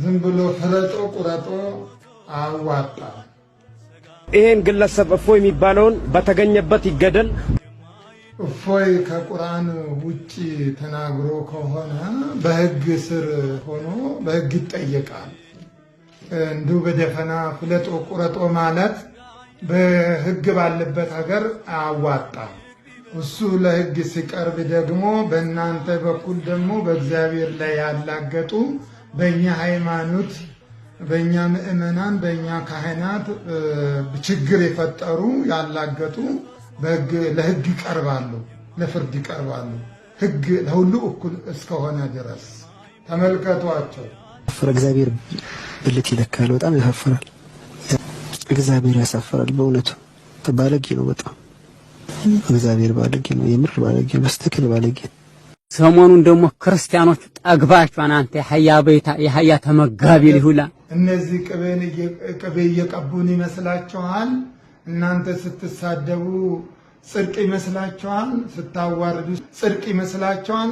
ዝም ብሎ ፍረጦ ቁረጦ አዋጣ። ይሄን ግለሰብ እፎይ የሚባለውን በተገኘበት ይገደል። እፎይ ከቁርአን ውጪ ተናግሮ ከሆነ በህግ ስር ሆኖ በህግ ይጠየቃል። እንዲሁ በደፈና ፍለጦ ቁረጦ ማለት በህግ ባለበት ሀገር አዋጣ። እሱ ለህግ ሲቀርብ ደግሞ በእናንተ በኩል ደግሞ በእግዚአብሔር ላይ ያላገጡ በእኛ ሃይማኖት በእኛ ምእመናን በእኛ ካህናት ችግር የፈጠሩ ያላገጡ ለህግ ይቀርባሉ፣ ለፍርድ ይቀርባሉ። ህግ ለሁሉ እኩል እስከሆነ ድረስ ተመልከቷቸው። እግዚአብሔር ብልት ይለካል። በጣም ያሳፍራል። እግዚአብሔር ያሳፍራል በእውነቱ። ባለጌ ነው በጣም እግዚአብሔር ባለጌ ነው። የምር ባለጌ ነው። በስተክል ባለጌ። ሰሞኑን ደግሞ ክርስቲያኖች ጠግባችኋን አንተ የሐያ ቤታ የሐያ ተመጋቢ ሊሁላ እነዚህ ቅቤ እየቀቡን ይመስላችኋል? እናንተ ስትሳደቡ ጽድቅ ይመስላችኋል? ስታዋርዱ ጽድቅ ይመስላችኋል?